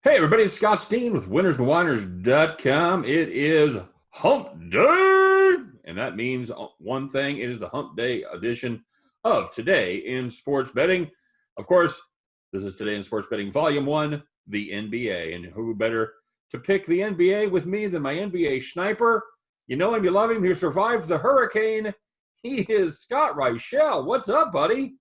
Hey, everybody, it's Scott Steen with winnersandwhiners.com. It is hump day, and that means one thing. It is the hump day edition of Today in Sports Betting. Of course, this is Today in Sports Betting Volume 1, the NBA. And who better to pick the NBA with me than my NBA sniper? You know him, you love him. He survived the hurricane. He is Scott Reichel. What's up, buddy?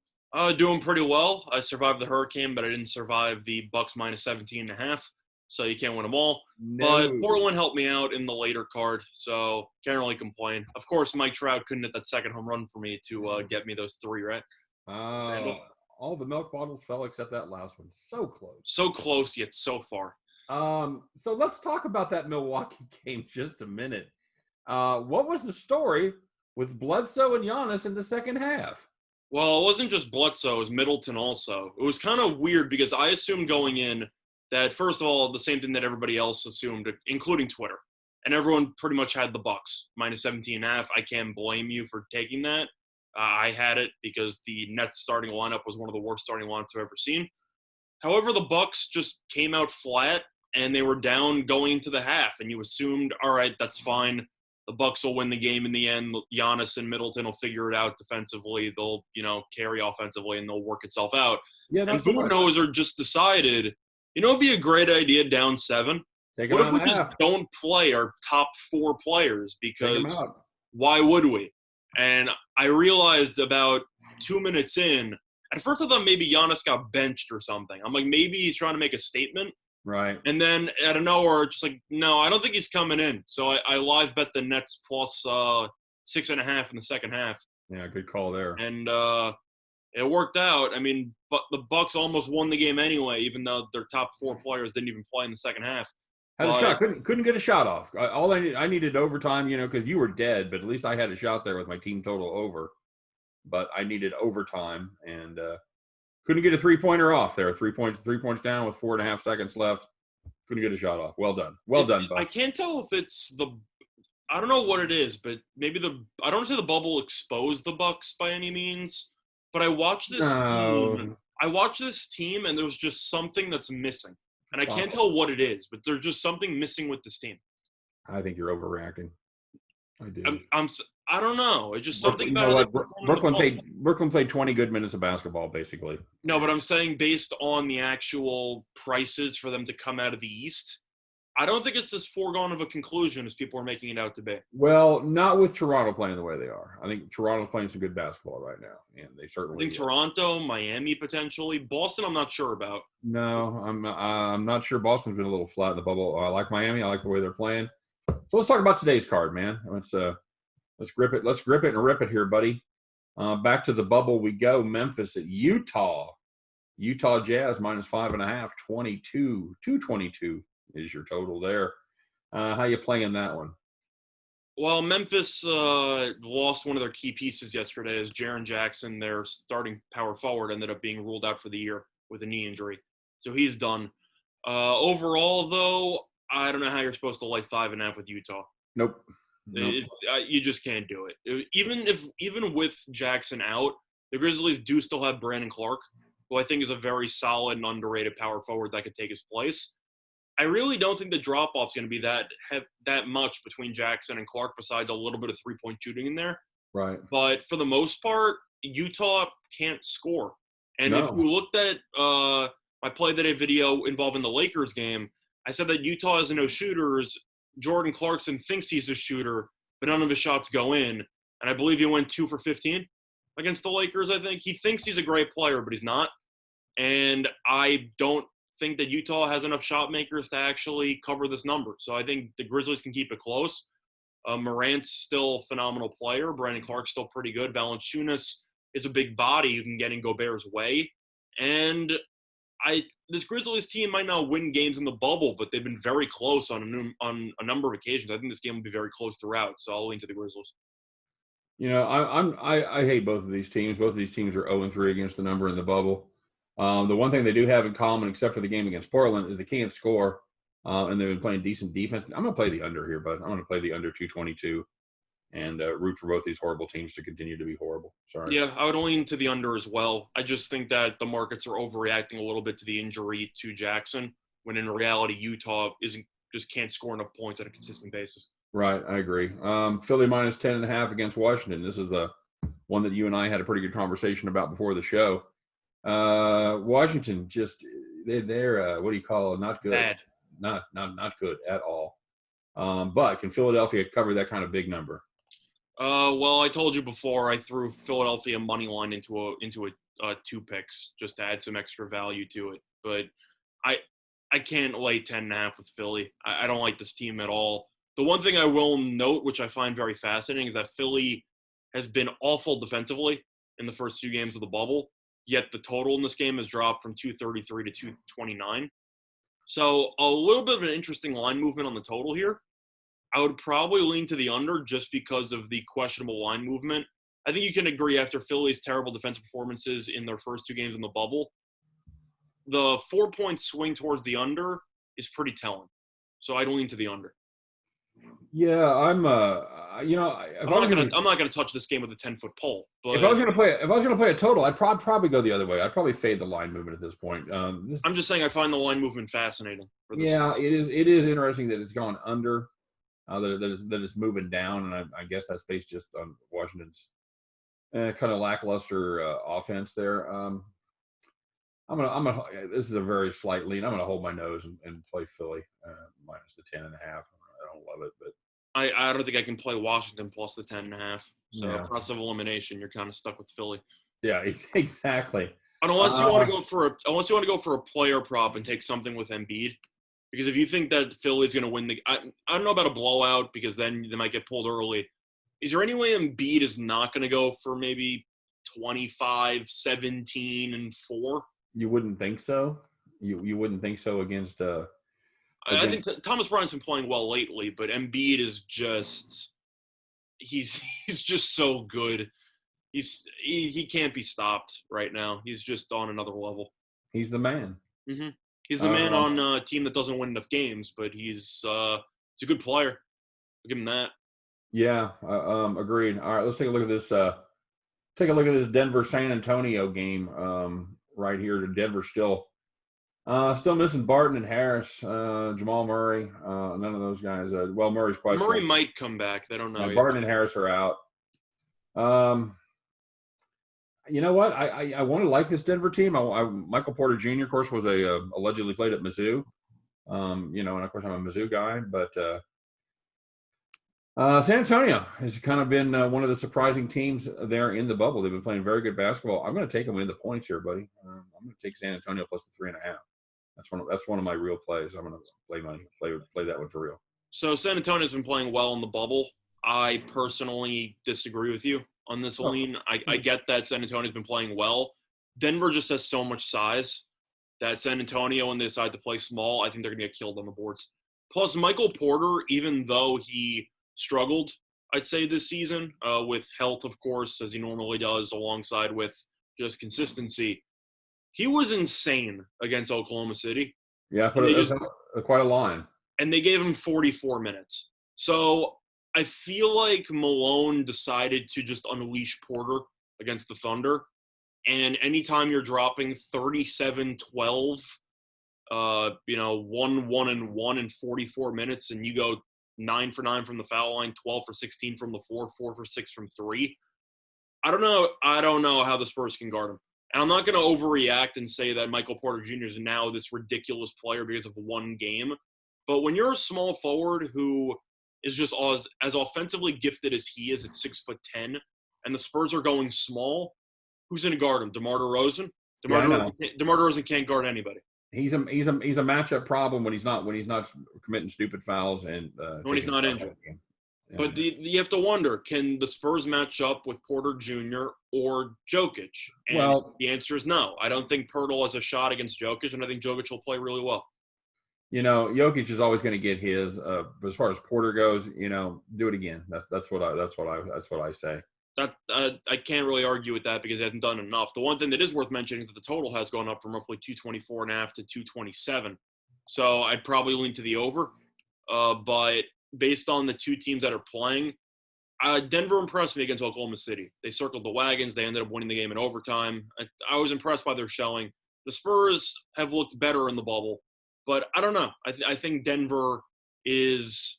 Doing pretty well. I survived the hurricane, but I didn't survive the Bucks minus 17.5, so you can't win them all. No. But Portland helped me out in the later card, so can't really complain. Of course, Mike Trout couldn't hit that second home run for me to get me those three, right? All the milk bottles fell except that last one. So close. So close, yet so far. So let's talk about that Milwaukee game just a minute. What was the story with Bledsoe and Giannis in the second half? Well, it wasn't just Bledsoe, it was Middleton also. It was kind of weird because I assumed going in that, first of all, the same thing that everybody else assumed, including Twitter. And everyone pretty much had the Bucks, minus 17.5. I can't blame you for taking that. I had it because the Nets starting lineup was one of the worst starting lineups I've ever seen. However, the Bucks just came out flat, and they were down going into the half. And you assumed, all right, that's fine. The Bucks will win the game in the end. Giannis and Middleton will figure it out defensively. They'll, carry offensively, and they'll work itself out. Yeah, and Budenholzer just decided, it'd be a great idea down 7. What if we just don't play our top 4 players? Because why would we? And I realized about 2 minutes in, at first I thought maybe Giannis got benched or something. I'm like, maybe he's trying to make a statement. Right. And then out of nowhere, just like, no, I don't think he's coming in. So I live bet the Nets plus 6.5 in the second half. Yeah, good call there. And it worked out. I mean, but the Bucks almost won the game anyway, even though their top 4 players didn't even play in the second half. Had a shot. Couldn't get a shot off. I needed overtime, because you were dead, but at least I had a shot there with my team total over. But I needed overtime and couldn't get a 3-pointer off there. 3 points down with 4.5 seconds left. Couldn't get a shot off. Well done. Well done, Buck. I can't tell if it's I don't know what it is, but maybe I don't want to say the bubble exposed the Bucks by any means, but I watched this team. I watched this team, and there's just something that's missing. And I can't tell what it is, but there's just something missing with this team. I think you're overreacting. I do. I don't know. It's just something about Brooklyn played 20 good minutes of basketball, basically. No, but I'm saying based on the actual prices for them to come out of the East, I don't think it's as foregone of a conclusion as people are making it out to be. Well, not with Toronto playing the way they are. I think Toronto's playing some good basketball right now, and they certainly. I think Toronto, Miami potentially, Boston. I'm not sure about. No, I'm not sure. Boston's been a little flat in the bubble. I like Miami. I like the way they're playing. So let's talk about today's card, man. Let's grip it. Let's grip it and rip it here, buddy. Back to the bubble we go. Memphis at Utah. Utah Jazz minus 5.5. 222 is your total there. How you playing that one? Well, Memphis lost one of their key pieces yesterday as Jaren Jackson, their starting power forward, ended up being ruled out for the year with a knee injury. So he's done. Overall, though, I don't know how you're supposed to lay 5.5 with Utah. Nope. You just can't do it. Even with Jackson out, the Grizzlies do still have Brandon Clark, who I think is a very solid and underrated power forward that could take his place. I really don't think the drop-off's going to be that much between Jackson and Clark, besides a little bit of three-point shooting in there. Right. But for the most part, Utah can't score. And if you looked at my Play the Day video involving the Lakers game, I said that Utah has no shooters. Jordan Clarkson thinks he's a shooter, but none of his shots go in. And I believe he went 2 for 15 against the Lakers, I think. He thinks he's a great player, but he's not. And I don't think that Utah has enough shot makers to actually cover this number. So I think the Grizzlies can keep it close. Morant's still a phenomenal player. Brandon Clark's still pretty good. Valanciunas is a big body who can get in Gobert's way. And this Grizzlies team might not win games in the bubble, but they've been very close on a number of occasions. I think this game will be very close throughout, so I'll lean to the Grizzlies. I hate both of these teams. Both of these teams are 0-3 against the number in the bubble. The one thing they do have in common, except for the game against Portland, is they can't score, and they've been playing decent defense. I'm going to play the under here, but I'm going to play the under 222 and root for both these horrible teams to continue to be horrible. Sorry. Yeah, I would lean to the under as well. I just think that the markets are overreacting a little bit to the injury to Jackson. when in reality Utah just can't score enough points on a consistent basis. Right, I agree. Philly minus 10.5 against Washington. This is one that you and I had a pretty good conversation about before the show. Washington they're what do you call it? Not good. Bad. Not good at all. But can Philadelphia cover that kind of big number? Well, I told you before I threw Philadelphia money line into a 2 picks just to add some extra value to it. But I can't lay 10.5 with Philly. I don't like this team at all. The one thing I will note, which I find very fascinating, is that Philly has been awful defensively in the first 2 games of the bubble, yet the total in this game has dropped from 233 to 229. So a little bit of an interesting line movement on the total here. I would probably lean to the under just because of the questionable line movement. I think you can agree after Philly's terrible defensive performances in their first 2 games in the bubble, the 4-point swing towards the under is pretty telling. So I'd lean to the under. Yeah, I'm not gonna touch this game with a 10-foot pole. But if I was gonna play a total, I'd probably go the other way. I'd probably fade the line movement at this point. I'm just saying I find the line movement fascinating. For this it is interesting that it's gone under. That it's moving down, and I guess that's based just on Washington's kind of lackluster offense there. This is a very slight lead. I'm gonna hold my nose and play Philly minus the 10.5. I don't love it, but I don't think I can play Washington plus the 10.5. So process of elimination, you're kind of stuck with Philly. Yeah, exactly. Unless you want to go for a player prop and take something with Embiid. Because if you think that Philly's going to win I don't know about a blowout because then they might get pulled early. Is there any way Embiid is not going to go for maybe 25, 17, and 4? You wouldn't think so? You wouldn't think so against I think Thomas Bryant's been playing well lately, but Embiid is just he's just so good. He can't be stopped right now. He's just on another level. He's the man. Mm-hmm. He's the man on a team that doesn't win enough games, but he's a good player. I'll give him that. Yeah, agreed. All right, let's take a look at this. Take a look at this Denver San Antonio game right here. Denver still missing Barton and Harris, Jamal Murray. None of those guys. Murray's questionable. Murray might come back. They don't know. Barton and Harris are out. You know what? I want to like this Denver team. Michael Porter Jr., of course, was allegedly played at Mizzou. And of course I'm a Mizzou guy, but San Antonio has kind of been one of the surprising teams there in the bubble. They've been playing very good basketball. I'm going to take them in the points here, buddy. I'm going to take San Antonio plus the 3.5. That's one of my real plays. I'm going to play that one for real. So San Antonio's been playing well in the bubble. I personally disagree with you on this lean. I get that San Antonio's been playing well. Denver just has so much size that San Antonio, when they decide to play small, I think they're going to get killed on the boards. Plus, Michael Porter, even though he struggled, I'd say, this season with health, of course, as he normally does, alongside with just consistency, he was insane against Oklahoma City. Yeah, quite a line. And they gave him 44 minutes. So I feel like Malone decided to just unleash Porter against the Thunder. And anytime you're dropping 37-12, 1-1-1 in 44 minutes, and you go 9 for 9 from the foul line, 12 for 16 from the 4 for 6 from 3. I don't know how the Spurs can guard him. And I'm not going to overreact and say that Michael Porter Jr. is now this ridiculous player because of one game. But when you're a small forward who is just as offensively gifted as he is at 6'10", and the Spurs are going small, who's going to guard him? Demar Derozan? DeMar DeRozan can't guard anybody. He's a matchup problem when he's not committing stupid fouls and when he's not injured. Yeah. But you have to wonder, can the Spurs match up with Porter Jr. or Jokic? And the answer is no. I don't think Poeltl has a shot against Jokic, and I think Jokic will play really well. Jokic is always going to get his. But as far as Porter goes, do it again. That's what I say. That I can't really argue with that because he hasn't done enough. The one thing that is worth mentioning is that the total has gone up from roughly 224.5 to 227. So I'd probably lean to the over. But based on the two teams that are playing, Denver impressed me against Oklahoma City. They circled the wagons. They ended up winning the game in overtime. I was impressed by their showing. The Spurs have looked better in the bubble. But I don't know. I think Denver is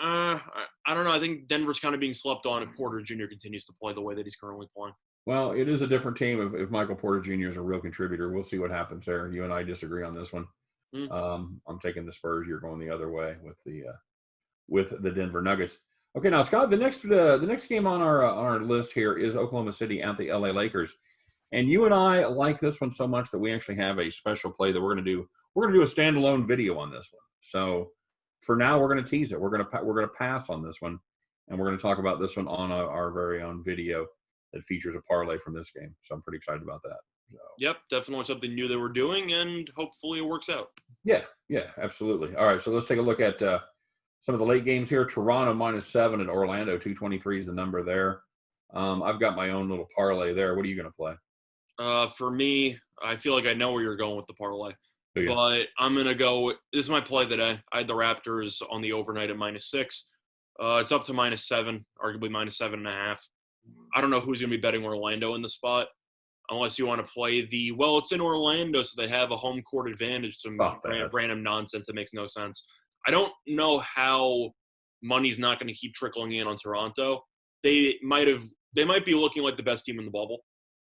I don't know. I think Denver's kind of being slept on if Porter Jr. continues to play the way that he's currently playing. Well, it is a different team if Michael Porter Jr. is a real contributor. We'll see what happens there. You and I disagree on this one. I'm taking the Spurs. You're going the other way with the Denver Nuggets. Okay, now Scott, the next game on our list here is Oklahoma City at the LA Lakers, and you and I like this one so much that we actually have a special play that we're going to do. We're going to do a standalone video on this one. So for now, we're going to tease it. We're going to pass on this one, and we're going to talk about this one on our very own video that features a parlay from this game. So I'm pretty excited about that. So. Yep, definitely something new that we're doing, and hopefully it works out. Yeah, absolutely. All right, so let's take a look at some of the late games here. Toronto -7 at Orlando. 223 is the number there. I've got my own little parlay there. What are you going to play? For me, I feel like I know where you're going with the parlay. But I'm going to go – this is my play today. I had the Raptors on the overnight at -6. It's up to -7, arguably -7.5. I don't know who's going to be betting Orlando in the spot unless you want to play it's in Orlando, so they have a home court advantage, some random nonsense that makes no sense. I don't know how money's not going to keep trickling in on Toronto. They might be looking like the best team in the bubble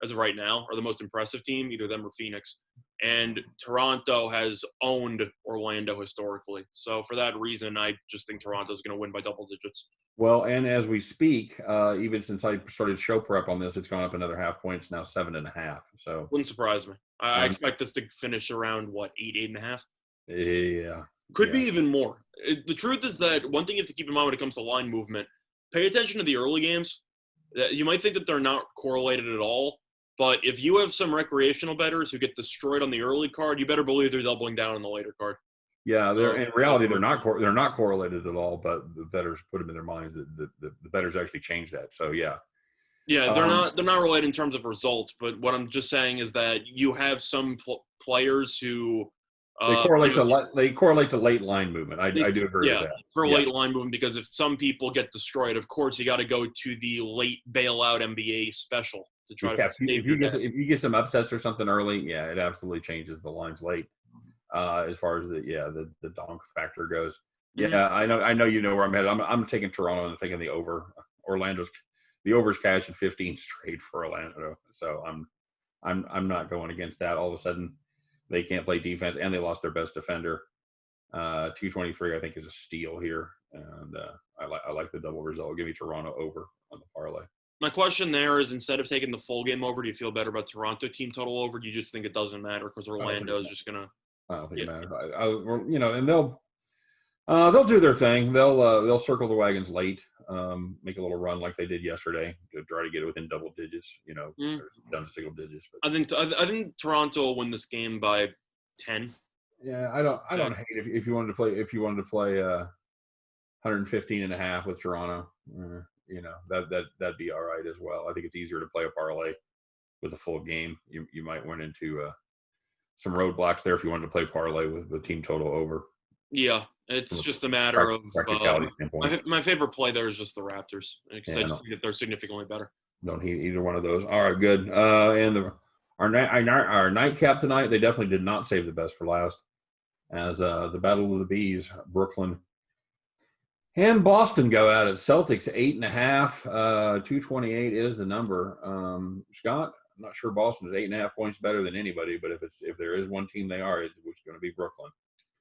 as of right now, or the most impressive team, either them or Phoenix. And Toronto has owned Orlando historically. So for that reason, I just think Toronto's going to win by double digits. Well, and as we speak, even since I started show prep on this, it's gone up another half point. It's now 7.5. So wouldn't surprise me. I expect this to finish around 8.5. Yeah. Could be even more. The truth is that one thing you have to keep in mind when it comes to line movement, pay attention to the early games. You might think that they're not correlated at all, but if you have some recreational bettors who get destroyed on the early card, you better believe they're doubling down on the later card. Yeah, in reality they're not correlated at all, but the bettors put them in their minds that the bettors actually change that. So yeah. Yeah, they're not related in terms of results, but what I'm just saying is that you have some players who they correlate to late line movement. I do agree with that. For late line movement, because if some people get destroyed, of course you got to go to the late bailout NBA special to try to save if you get some upsets or something early, it absolutely changes the lines late. As far as the donk factor goes. Yeah, I know you know where I'm headed. I'm taking Toronto and I'm taking the over. The over's cashing 15 straight for Orlando. So I'm not going against that. All of a sudden they can't play defense and they lost their best defender. 223 I think is a steal here. And I like the double result. Give me Toronto over on the parlay. My question there is, instead of taking the full game over, do you feel better about Toronto team total over? Do you just think it doesn't matter because Orlando is just going to I don't think it matters. And they'll do their thing. They'll circle the wagons late, make a little run like they did yesterday to try to get it within double digits. Down to single digits. But. I think Toronto will win this game by 10. Yeah, I don't hate if you wanted to play 115.5 with Toronto. That'd be all right as well. I think it's easier to play a parlay with a full game. You might run into some roadblocks there if you wanted to play parlay with the team total over. Yeah, it's just a matter of my favorite play there is just the Raptors because I just think that they're significantly better. Don't hate either one of those. All right, good. And our nightcap tonight, they definitely did not save the best for last, as the Battle of the Bees, Brooklyn and Boston go at it. Celtics 8.5, 228 is the number. Scott. I'm not sure Boston is 8.5 points better than anybody, but if there is one team they are, it's going to be Brooklyn.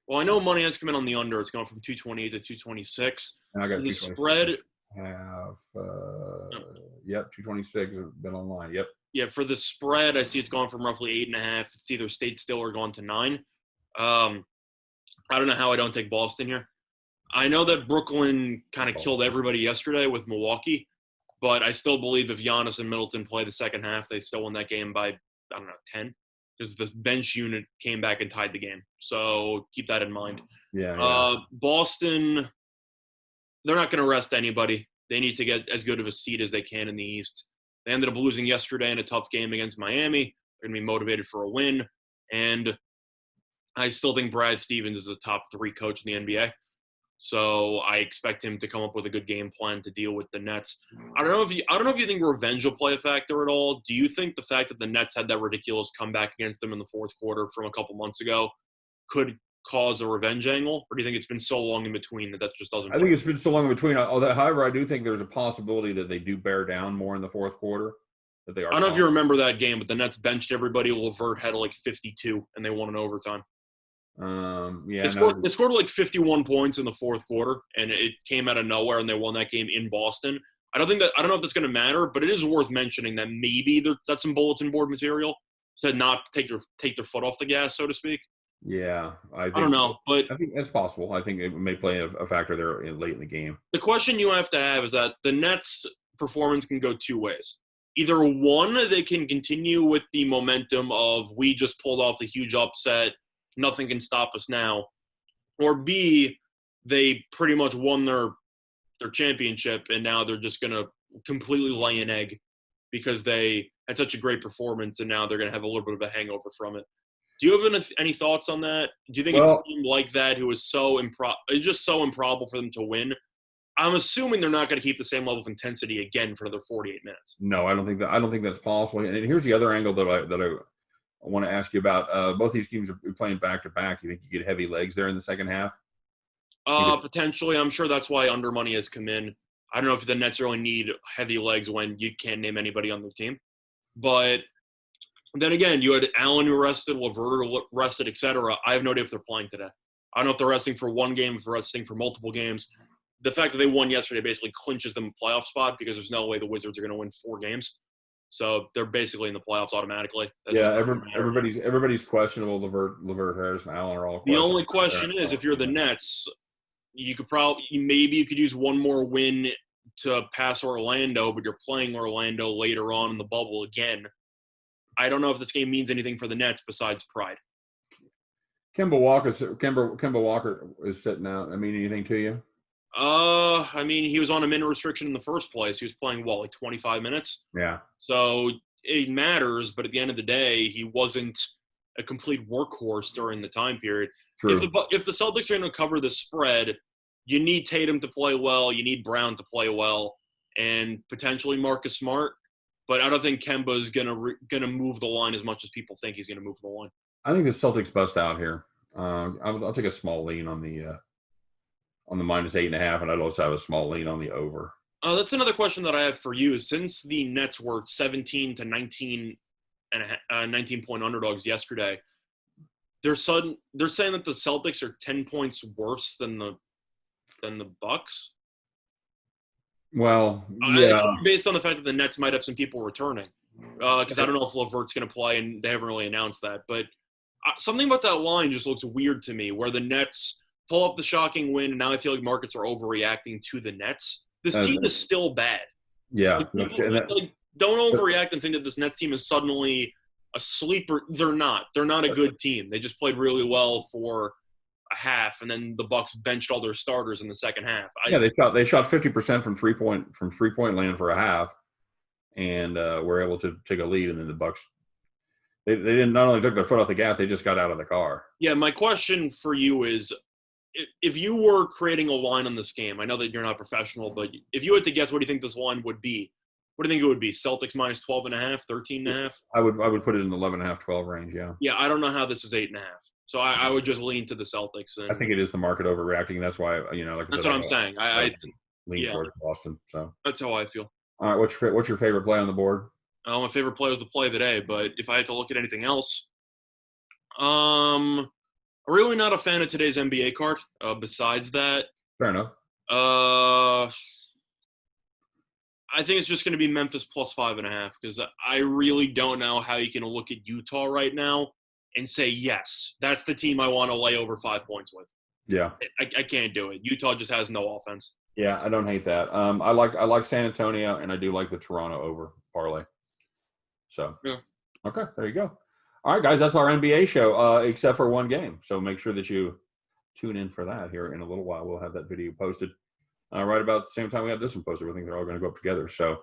Well, I know money has come in on the under. It's going from 228 to 226. And I got the spread. 226 have been online. Yep. Yeah, for the spread, I see it's gone from roughly 8.5. It's either stayed still or gone to 9. I don't know how I don't take Boston here. I know that Brooklyn kind of killed everybody yesterday with Milwaukee. But I still believe if Giannis and Middleton play the second half, they still win that game by, 10. Because the bench unit came back and tied the game. So keep that in mind. Yeah. Boston, they're not going to rest anybody. They need to get as good of a seed as they can in the East. They ended up losing yesterday in a tough game against Miami. They're going to be motivated for a win. And I still think Brad Stevens is a top 3 coach in the NBA. So I expect him to come up with a good game plan to deal with the Nets. I don't know if you think revenge will play a factor at all. Do you think the fact that the Nets had that ridiculous comeback against them in the fourth quarter from a couple months ago could cause a revenge angle, or do you think it's been so long in between that just doesn't? I think it's been so long in between. However, I do think there's a possibility that they do bear down more in the fourth quarter. That they are. I don't know if you remember that game, but the Nets benched everybody. LeVert had like 52, and they won in overtime. Yeah, they scored like 51 points in the fourth quarter, and it came out of nowhere, and they won that game in Boston. I don't know if that's going to matter, but it is worth mentioning that maybe that's some bulletin board material to not take their foot off the gas, so to speak. Yeah, I don't know, but I think that's possible. I think it may play a factor there late in the game. The question you have to have is that the Nets' performance can go two ways. Either one, they can continue with the momentum of we just pulled off the huge upset, nothing can stop us now, or B, they pretty much won their championship and now they're just going to completely lay an egg because they had such a great performance and now they're going to have a little bit of a hangover from it. Do you have any thoughts on that? Do you think a team like that who is just so improbable for them to win? I'm assuming they're not going to keep the same level of intensity again for another 48 minutes. No, I don't think that's possible. And here's the other angle that I want to ask you about. Both these teams are playing back to back. You think you get heavy legs there in the second half? Potentially. I'm sure that's why under money has come in. I don't know if the Nets really need heavy legs when you can't name anybody on their team. But then again, you had Allen who rested, LeVert rested, etc. I have no idea if they're playing today. I don't know if they're resting for one game, if they're resting for multiple games. The fact that they won yesterday basically clinches them a playoff spot because there's no way the Wizards are going to win 4 games. So they're basically in the playoffs automatically. Everybody's questionable. LeVert, Harris, and Allen are all questionable. The only question is, if you're the Nets, you could maybe you could use one more win to pass Orlando, but you're playing Orlando later on in the bubble again. I don't know if this game means anything for the Nets besides pride. Kemba Walker is sitting out. I mean, anything to you? He was on a minute restriction in the first place. He was playing, like 25 minutes? Yeah. So it matters, but at the end of the day, he wasn't a complete workhorse during the time period. True. If the Celtics are going to cover the spread, you need Tatum to play well, you need Brown to play well, and potentially Marcus Smart. But I don't think Kemba is gonna move the line as much as people think he's going to move the line. I think the Celtics bust out here. I'll take a small lean on the -8.5, and I'd also have a small lean on the over. That's another question that I have for you. Since the Nets were 17 to 19 point underdogs yesterday, they're saying that the Celtics are 10 points worse than the Bucks. Well, yeah, based on the fact that the Nets might have some people returning, because I don't know if LeVert's going to play, and they haven't really announced that. But something about that line just looks weird to me, where the Nets pull up the shocking win, and now I feel like markets are overreacting to the Nets. This team is still bad. Yeah. Don't overreact and think that this Nets team is suddenly a sleeper. They're not. They're not a good team. They just played really well for a half, and then the Bucks benched all their starters in the second half. They shot 50% from three point land for a half, and were able to take a lead. And then the Bucks, they didn't not only took their foot off the gas, they just got out of the car. Yeah, my question for you is, if you were creating a line on this game, I know that you're not professional, but if you had to guess, what do you think this line would be? What do you think it would be? Celtics minus 12.5, 13.5? I would put it in the 11.5, 12 range. Yeah. Yeah, I don't know how this is 8.5. So I would just lean to the Celtics. I think it is the market overreacting. That's why, that's what I'm saying. I lean towards Boston. So that's how I feel. All right, what's your favorite play on the board? My favorite play was the play of the day, but if I had to look at anything else, I'm really not a fan of today's NBA card. Besides that, fair enough. I think it's just going to be Memphis plus 5.5 because I really don't know how you can look at Utah right now and say, yes, that's the team I want to lay over 5 points with. Yeah. I can't do it. Utah just has no offense. Yeah, I don't hate that. I like San Antonio, and I do like the Toronto over parlay. So, yeah. Okay, there you go. All right, guys, that's our NBA show, except for one game. So make sure that you tune in for that here in a little while. We'll have that video posted right about the same time we have this one posted. I think they're all going to go up together. So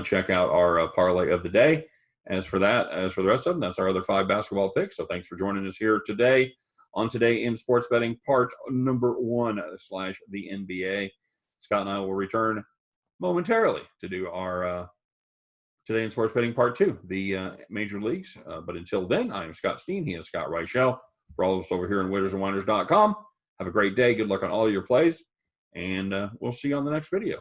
check out our parlay of the day. As for the rest of them, that's our other 5 basketball picks. So thanks for joining us here today on Today in Sports Betting, part number 1 / the NBA. Scott and I will return momentarily to do our Today in Sports Betting part 2, the major leagues. But until then, I am Scott Steen. He is Scott Reichel. For all of us over here on winnersandwhiners.com, have a great day. Good luck on all your plays, and we'll see you on the next video.